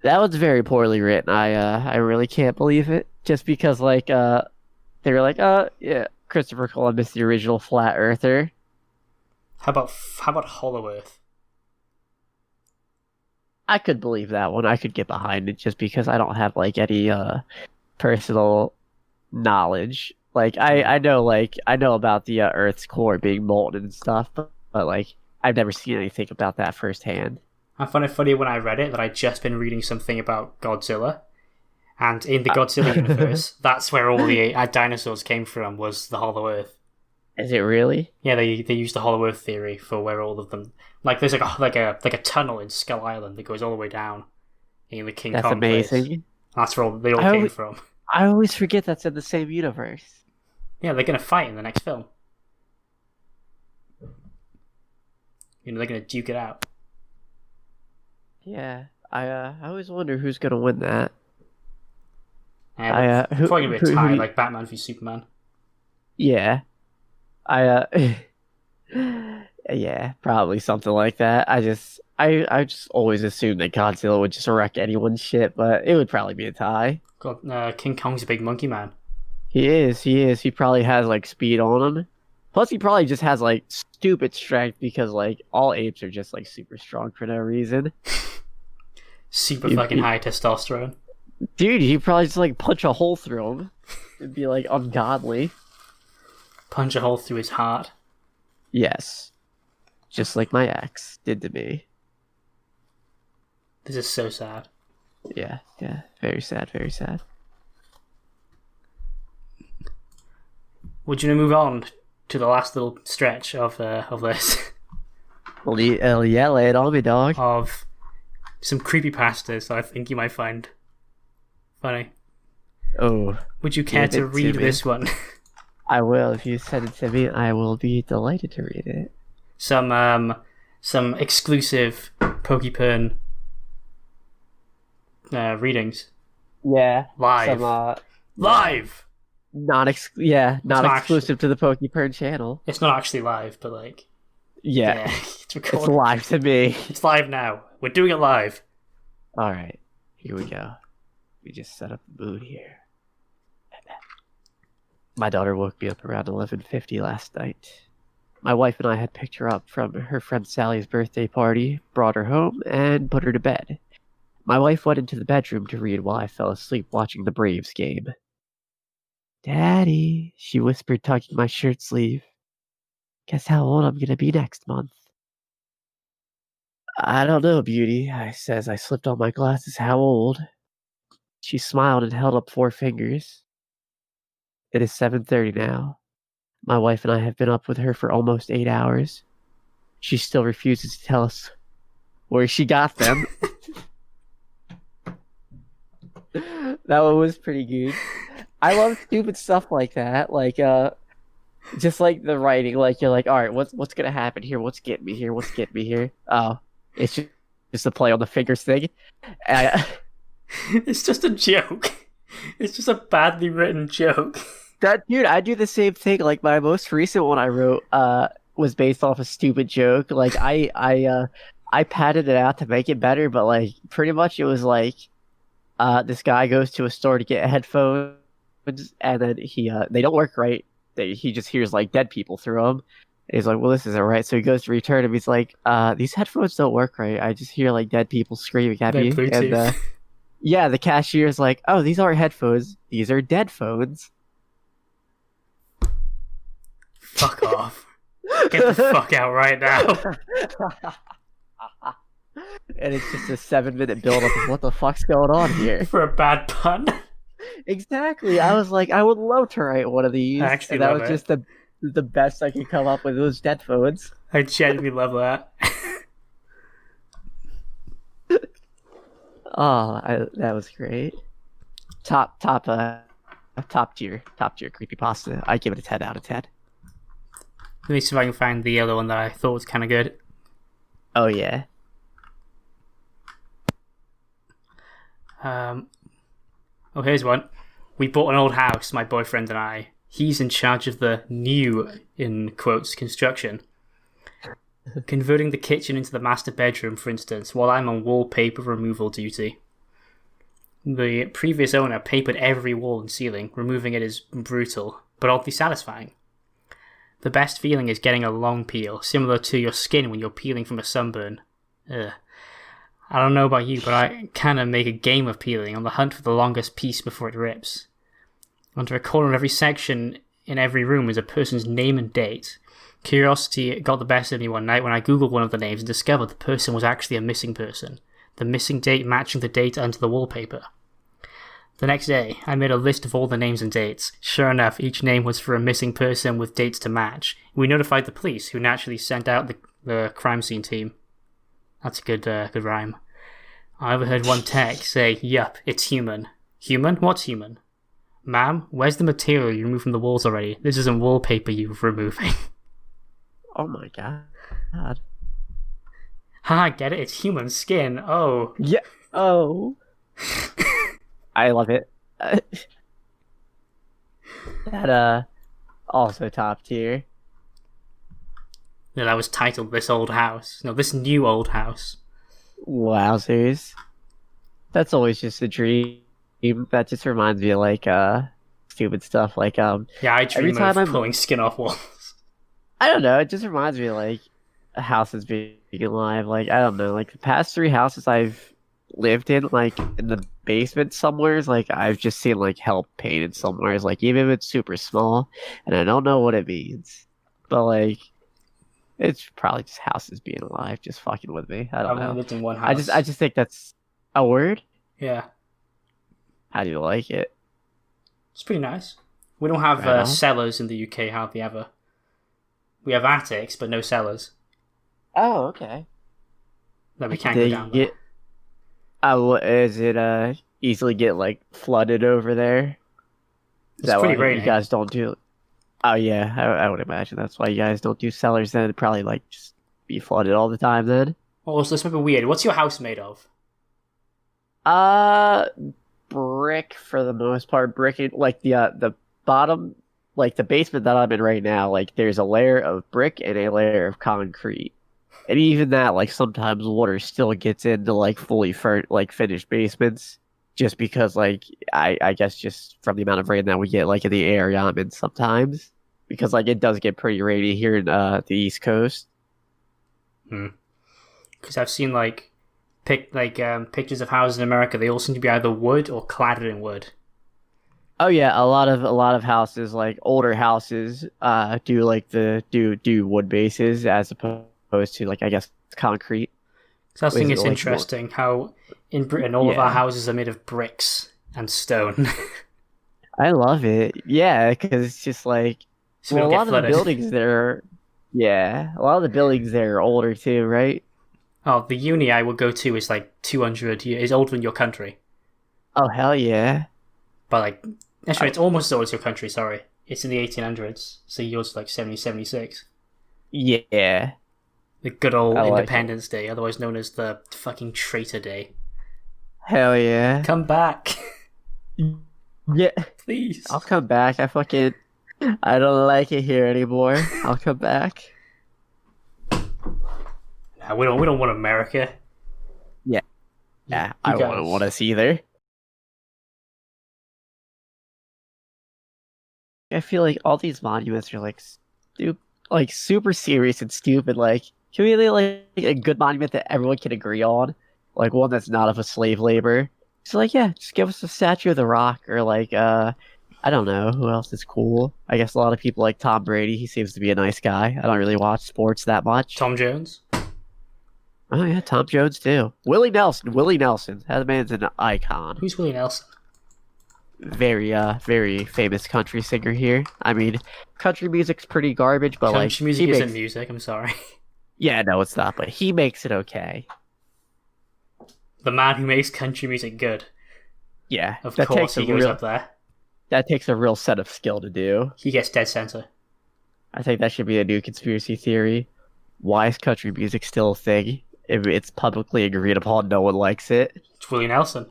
That one's very poorly written. I really can't believe it. Just because, like, they were like, yeah, Christopher Columbus, the original flat earther. How about Hollow Earth? I could believe that one. I could get behind it just because I don't have, like, any personal knowledge. Like, I know about the Earth's core being molten and stuff, but like, I've never seen anything about that firsthand. I found it funny when I read it that I'd just been reading something about Godzilla, and in the Godzilla universe, that's where all the dinosaurs came from, was the Hollow Earth. Is it really? Yeah, they use the Hollow Earth theory for where all of them. Like, there's like a tunnel in Skull Island that goes all the way down in the King That's Kong amazing. place. That's where they all came from. I always forget that's in the same universe. Yeah, they're gonna fight in the next film. They're gonna duke it out. Yeah, I always wonder who's gonna win that. It's probably gonna be a tie, like Batman v Superman. Yeah, yeah, probably something like that. I just always assumed that Godzilla would just wreck anyone's shit, but it would probably be a tie. God, King Kong's a big monkey man. He is. He probably has, like, speed on him. Plus, he probably just has, like, stupid strength because, like, all apes are just, like, super strong for no reason. Super fucking high testosterone. Dude, he'd probably just, like, punch a hole through him. It'd be, like, ungodly. Punch a hole through his heart. Yes. Just like my ex did to me. This is so sad. Yeah. Very sad, very sad. Would you move on to the last little stretch of this? Well, yeah, lay it on me, dog. Of some creepypastas that I think you might find funny. Oh. Would you care to read this one? I will. If you send it to me, I will be delighted to read it. Some exclusive Pokepern readings. Yeah. Live. Live! Not exclusive to the Pokepern channel. It's not actually live, but like... Yeah. It's recorded. It's live to me. It's live now. We're doing it live. Alright. Here we go. We just set up the mood here. My daughter woke me up around 11:50 last night. My wife and I had picked her up from her friend Sally's birthday party, brought her home, and put her to bed. My wife went into the bedroom to read while I fell asleep watching the Braves game. "Daddy," she whispered, tugging my shirt sleeve. "Guess how old I'm gonna be next month?" "I don't know, beauty," I says. I slipped on my glasses. "How old?" She smiled and held up 4 fingers. It is 7:30 now. My wife and I have been up with her for almost 8 hours. She still refuses to tell us where she got them. That one was pretty good. I love stupid stuff like that. Like, just like the writing. Like, you're like, all right, what's gonna happen here? What's getting me here? What's getting me here? Oh, it's just a play on the fingers thing. It's just a joke. It's just a badly written joke. Dude, I do the same thing. Like, my most recent one I wrote was based off a stupid joke. Like, I padded it out to make it better, but like pretty much it was like this guy goes to a store to get headphones, and then they don't work right. He just hears like dead people through them. And he's like, "Well, this isn't right." So he goes to return them. He's like, "These headphones don't work right. I just hear like dead people screaming at me." And Yeah, the cashier's like, "Oh, these aren't headphones. These are dead phones." Fuck off. Get the fuck out right now. And it's just a 7-minute buildup of what the fuck's going on here. For a bad pun. Exactly. I was like, I would love to write one of I these, actually and that love was it. just the best I could come up with. Was dead phones. I genuinely love that. That was great. Top tier creepypasta. I give it a 10 out of 10. Let me see if I can find the other one that I thought was kind of good. Oh yeah. Oh, here's one. We bought an old house, my boyfriend and I. He's in charge of the new, in quotes, construction. Converting the kitchen into the master bedroom, for instance, while I'm on wallpaper removal duty. The previous owner papered every wall and ceiling. Removing it is brutal, but oddly satisfying. The best feeling is getting a long peel, similar to your skin when you're peeling from a sunburn. Ugh. I don't know about you, but I kind of make a game of peeling, on the hunt for the longest piece before it rips. Under a corner of every section in every room is a person's name and date. Curiosity got the best of me one night when I googled one of the names and discovered the person was actually a missing person, the missing date matching the date under the wallpaper. The next day, I made a list of all the names and dates. Sure enough, each name was for a missing person with dates to match. We notified the police, who naturally sent out the crime scene team. That's a good rhyme. I overheard one tech say, "Yup, it's human." Human? What's human? Ma'am, where's the material you removed from the walls already? This isn't wallpaper you're removing. Oh my god. Ha, get it? It's human skin. Oh. Yeah. Oh. I love it. That also top tier. No, that was titled This Old House. No, This New Old House. Wowzers. That's always just a dream. That just reminds me of like stupid stuff like Yeah, I every dream time of I'm pulling skin off walls. I don't know, it just reminds me of like houses being alive. Like I don't know, like the past 3 houses I've lived in, like in the basement somewheres, like I've just seen like help painted somewheres, like even if it's super small, and I don't know what it means. But like it's probably just houses being alive, just fucking with me. I I've don't only know. lived in one I house. just think that's a word. Yeah, How do you like it? it's pretty nice. We don't have Right on. cellars in the UK hardly ever. We have attics, but no cellars. Oh, okay. That we I can't can go dig down there. it. Oh, is it easily get like flooded over there? Is It's that pretty why rainy. you guys don't do? Oh yeah, I would imagine that's why you guys don't do cellars. Then it'd probably like just be flooded all the time. Then Oh, so this might be weird. What's your house made of? uh, brick for the most part. Brick like the bottom, like the basement that I'm in right now. Like there's a layer of brick and a layer of concrete. And even that, like sometimes water still gets into like like finished basements, just because like I guess just from the amount of rain that we get like in the area I'm in sometimes, because like it does get pretty rainy here in the East Coast. Because I've seen pictures of houses in America. They all seem to be either wood or cladded in wood. Oh yeah, a lot of houses, like older houses, do like do wood bases as opposed to like I guess concrete. So I think Is it it's like interesting how in Britain all of our Yeah. houses are made of bricks and stone, I love it. Yeah, because it's just like so we well, don't a get lot of the flooded. buildings there, yeah, a lot of the buildings there are older too, right? Oh, the uni I would go to is like 200 years. Is older than your country, Oh hell yeah. but like actually it's almost as old as your country. Sorry, it's in the 1800s. So yours is like 70, 76. Yeah, The good old I like it. Independence Day, otherwise known as the fucking Traitor Day. Hell yeah. Come back, Yeah, please. I'll come back. I don't like it here anymore. I'll come back. Nah, we don't want America. Yeah, yeah, You I guys- wouldn't want us either. I feel like all these monuments are like like super serious and stupid. Like, can we like a good monument that everyone can agree on? Like one that's not of a slave labor, It's like, yeah, just give us a statue of The Rock, or like, I don't know who else is cool. I guess a lot of people like Tom Brady. He seems to be a nice guy. I don't really watch sports that much. Tom Jones. Oh yeah, Tom Jones too. Willie Nelson. Willie Nelson. That man's an icon. Who's Willie Nelson? Very famous country singer here. I mean, country music's pretty garbage, but like Country music isn't music. I'm sorry. Yeah, no, it's not. But he makes it okay. The man who makes country music good. Yeah, Of course, he goes up there. That takes a real set of skill to do. He gets dead center. I think that should be a new conspiracy theory. Why is country music still a thing? If it's publicly agreed upon, no one likes it. It's Willie Nelson.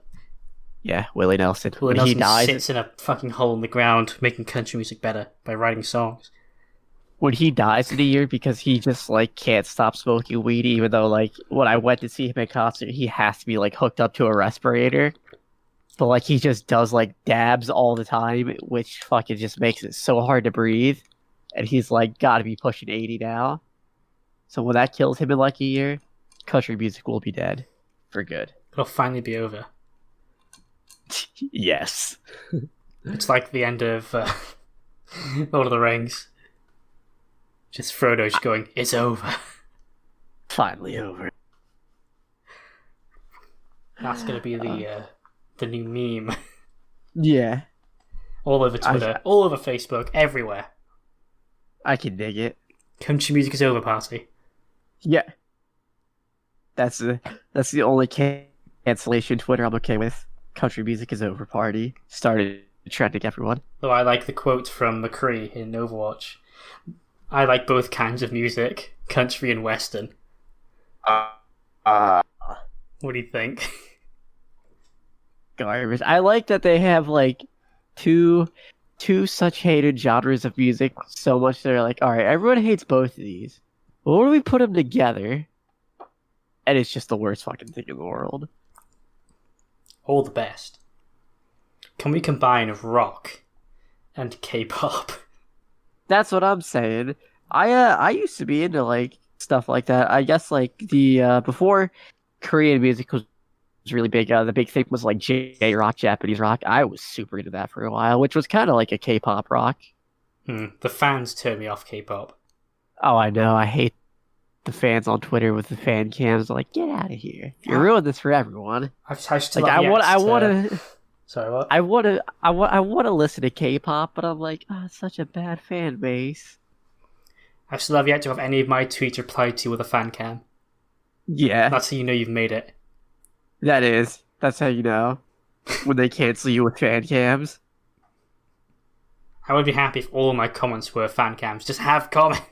Yeah, Willie Nelson. Willie When he Nelson dies, sits in a fucking hole in the ground making country music better by writing songs. when he dies in a year because he just like can't stop smoking weed, even though like when I went to see him in concert, he has to be like hooked up to a respirator. But like he just does like dabs all the time, which fucking just makes it so hard to breathe. And he's like gotta be pushing 80 now. So when that kills him in like a year, country music will be dead. For good. It'll finally be over. Yes. It's like the end of Lord of the Rings. Just Frodo just going, it's over. Finally over. That's gonna be the new meme. Yeah. All over Twitter, all over Facebook, everywhere. I can dig it. Country music is over party. Yeah. That's the only cancellation Twitter I'm okay with. Country music is over party. Started trending everyone. Though I like the quote from McCree in Overwatch. I like both kinds of music, country and western. What do you think? Garbage. I like that they have like two such hated genres of music so much they're like, all right, everyone hates both of these. But what do we put them together? And it's just the worst fucking thing in the world. All the best. Can we combine rock and K-pop? That's what I'm saying. I used to be into like stuff like that. I guess like the before Korean music was really big. The big thing was like J-rock, Japanese rock. I was super into that for a while, which was kind of like a K-pop rock. The fans turn me off K-pop. Oh, I know. I hate the fans on Twitter with the fan cams. Like, get out of here! You ruined this for everyone. I still like, I want to. Sorry, what? I want to listen to K-pop, but I'm like, oh, it's such a bad fan base. I still have yet to have any of my tweets replied to with a fan cam. Yeah, that's how you know you've made it. That's how you know when they cancel you with fan cams. I would be happy if all my comments were fan cams. Just have comments.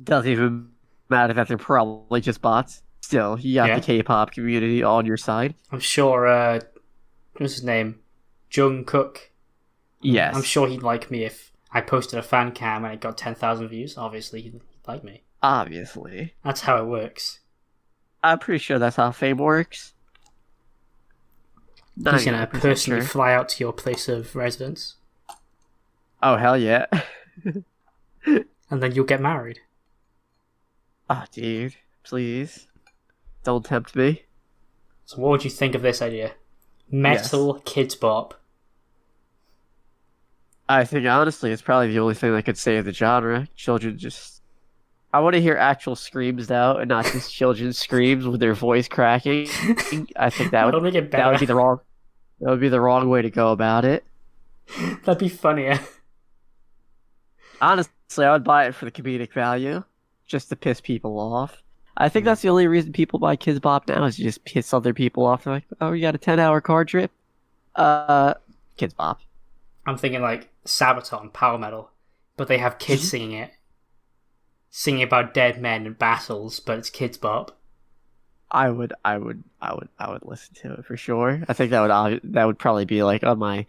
Doesn't even matter that they're probably just bots. Still, you got the K-pop community on your side. I'm sure, what's his name? Jungkook? Yes. I'm sure he'd like me if I posted a fan cam and it got 10,000 views. Obviously, he'd like me. Obviously. That's how it works. I'm pretty sure that's how fame works. He's gonna personally fly out to your place of residence. Oh, hell yeah. And then you'll get married. Oh, dude. Please. Don't tempt me. So what would you think of this idea? Metal Kids Bop. I think, honestly, it's probably the only thing that could save the genre. Children just... I want to hear actual screams now, and not just children's screams with their voice cracking. I think that would be the wrong way to go about it. That'd be funnier. Honestly, I would buy it for the comedic value, just to piss people off. I think that's the only reason people buy Kids Bop now is to just piss other people off. They're like, oh, you got a 10-hour car trip? Kids Bop. I'm thinking like Sabaton, power metal, but they have kids singing it. Singing about dead men and battles, but it's Kids Bop. I would listen to it for sure. I think that would probably be like on my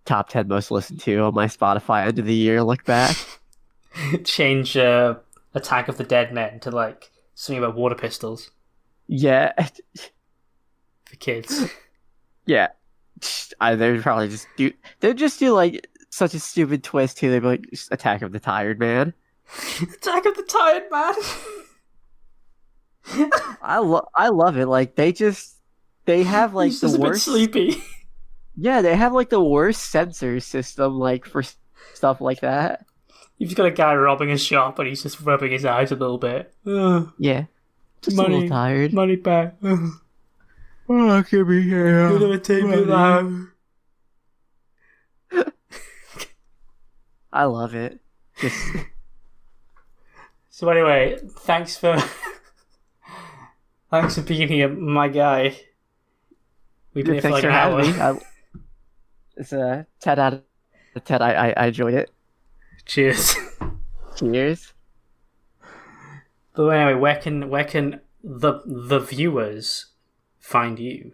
top 10 most listened to on my Spotify end of the year look back. Change Attack of the Dead Men to like something about water pistols. Yeah. For kids. Yeah. They'd probably just do like such a stupid twist too. They'd be like Attack of the Tired Man. Attack of the Tired Man. I love it. Like they they have like He's the just a bit worst. sleepy. Yeah, they have like the worst sensor system like for stuff like that. You've got a guy robbing a shop and he's just rubbing his eyes a little bit. Ugh, Yeah, just a little tired. money back. Ugh, Oh, I could be here. you'll never take me alive. I love it. Just So anyway, thanks for being here, my guy. We've been here for thanks like for an hour. having me. It's a 10 out of 10. I enjoyed it. Cheers. Cheers. But anyway, where can the viewers find you?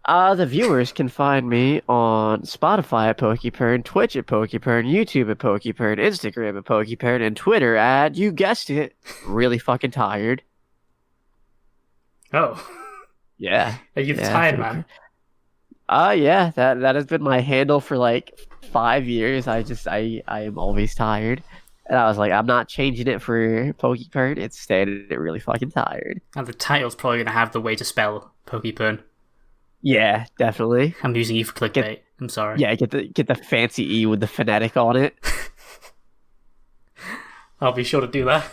The viewers can find me on Spotify at Pokepern, Twitch at Pokepern, YouTube at Pokepern, Instagram at Pokepern, and Twitter at, you guessed it, really fucking tired. Oh, Yeah. are you the Yeah, tired pretty man? Yeah, that has been my handle for like 5 years. I am always tired. And I was like, I'm not changing it for Pokepern. It's staying really fucking tired. And the title's probably going to have the way to spell Pokepern. Yeah, definitely. I'm using you for clickbait. I'm sorry. Yeah, get the fancy E with the phonetic on it. I'll be sure to do that.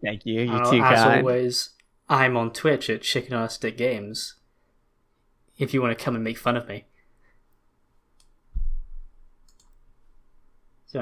Thank you. You're And too as kind. always, I'm on Twitch at Chicken on a Stick Games. If you want to come and make fun of me. So